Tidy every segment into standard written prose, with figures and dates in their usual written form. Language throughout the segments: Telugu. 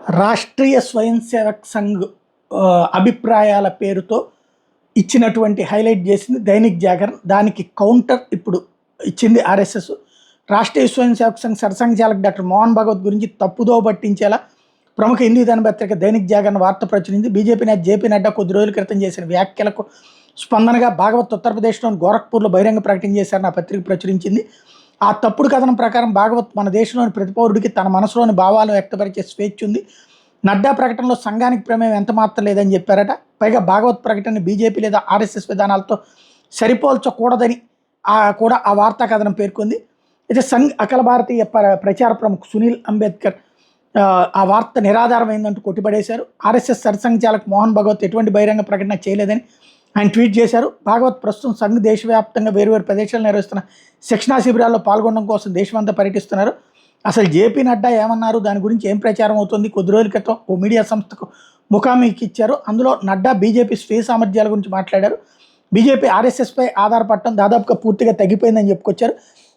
రాష్ట్రీయ స్వయం సేవక్ సంఘ్ అభిప్రాయాల పేరుతో ఇచ్చినటువంటి హైలైట్ చేసింది దైనిక్ జాగరణ్. దానికి కౌంటర్ ఇప్పుడు ఇచ్చింది ఆర్ఎస్ఎస్. రాష్ట్రీయ స్వయం సేవక్ సంఘ్ సర్సంఘచాలక్ డాక్టర్ మోహన్ భాగవత్ గురించి తప్పుదో పట్టించేలా ప్రముఖ హిందూ దినపత్రిక దైనిక్ జాగరణ్ వార్త ప్రచురించింది. బీజేపీ నేత జేపీ నడ్డా కొద్ది రోజుల క్రితం చేసిన వ్యాఖ్యలకు స్పందనగా భాగవత్ ఉత్తరప్రదేశ్లోని గోరఖ్పూర్లో బహిరంగ ప్రకటన చేశారని ఆ పత్రిక ప్రచురించింది. ఆ తప్పుడు కథనం ప్రకారం భాగవత్ మన దేశంలోని ప్రతి పౌరుడికి తన మనసులోని భావాలను వ్యక్తపరిచే స్వేచ్ఛ ఉంది. నడ్డా ప్రకటనలో సంఘానికి ప్రమేయం ఎంత మాత్రం లేదని చెప్పారట. పైగా భాగవత్ ప్రకటన బీజేపీ లేదా ఆర్ఎస్ఎస్ విధానాలతో సరిపోల్చకూడదని కూడా ఆ వార్తా కథనం పేర్కొంది. అయితే సంఘ్ అఖిల భారతీయ ప్రచార ప్రముఖ సునీల్ అంబేద్కర్ ఆ వార్త నిరాధారమైందంటూ కొట్టిపడేశారు. ఆర్ఎస్ఎస్ సర్సంఘచాలక్ మోహన్ భాగవత్ ఎటువంటి బహిరంగ ప్రకటన చేయలేదని ఆయన ట్వీట్ చేశారు. భాగవత్ ప్రస్తుతం సంఘ్ దేశవ్యాప్తంగా వేరువేరు ప్రదేశాలు నిర్వహిస్తున్న శిక్షణా శిబిరాల్లో పాల్గొనడం కోసం దేశమంతా పర్యటిస్తున్నారు. అసలు జేపీ నడ్డా ఏమన్నారు, దాని గురించి ఏం ప్రచారం అవుతుంది? కొద్ది రోజుల క్రితం ఓ మీడియా సంస్థకు ముఖాముఖి ఇచ్చారు. అందులో నడ్డా బీజేపీ స్వీయ సామర్థ్యాల గురించి మాట్లాడారు. బీజేపీ ఆర్ఎస్ఎస్పై ఆధారపడటం దాదాపుగా పూర్తిగా తగ్గిపోయిందని చెప్పుకొచ్చారు.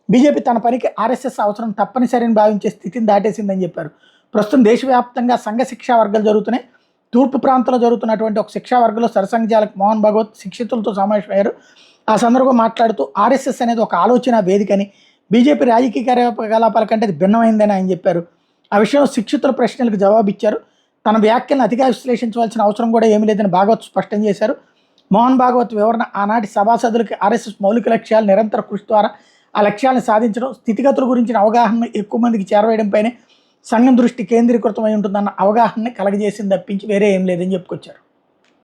బీజేపీ తన పనికి ఆర్ఎస్ఎస్ అవసరం తప్పనిసరిని భావించే స్థితిని దాటేసిందని చెప్పారు. ప్రస్తుతం దేశవ్యాప్తంగా సంఘ శిక్షా వర్గాలు జరుగుతున్నాయి. తూర్పు ప్రాంతంలో జరుగుతున్నటువంటి ఒక శిక్షా వర్గంలో సర్సంఘచాలక్ మోహన్ భాగవత్ శిక్షితులతో సమావేశమయ్యారు. ఆ సందర్భంగా మాట్లాడుతూ ఆర్ఎస్ఎస్ అనేది ఒక ఆలోచన వేదికని, బీజేపీ రాజకీయ కార్యకలాపాల కంటే అది భిన్నమైందని ఆయన చెప్పారు. ఆ విషయంలో శిక్షితుల ప్రశ్నలకు జవాబిచ్చారు. తన వ్యాఖ్యలను అతిగా విశ్లేషించవలసిన అవసరం కూడా ఏమీ లేదని భాగవత్ స్పష్టం చేశారు. మోహన్ భాగవత్ వివరణ ఆనాటి సభాసదులకి ఆర్ఎస్ఎస్ మౌలిక లక్ష్యాలు నిరంతర కృషి ద్వారా ఆ లక్ష్యాలను సాధించడం, స్థితిగతుల గురించిన అవగాహన ఎక్కువ మందికి చేరవేయడంపైనే సంఘం దృష్టి కేంద్రీకృతమై ఉంటుందన్న అవగాహనని కలగజేసింది తప్పించి వేరే ఏం లేదని చెప్పుకొచ్చారు.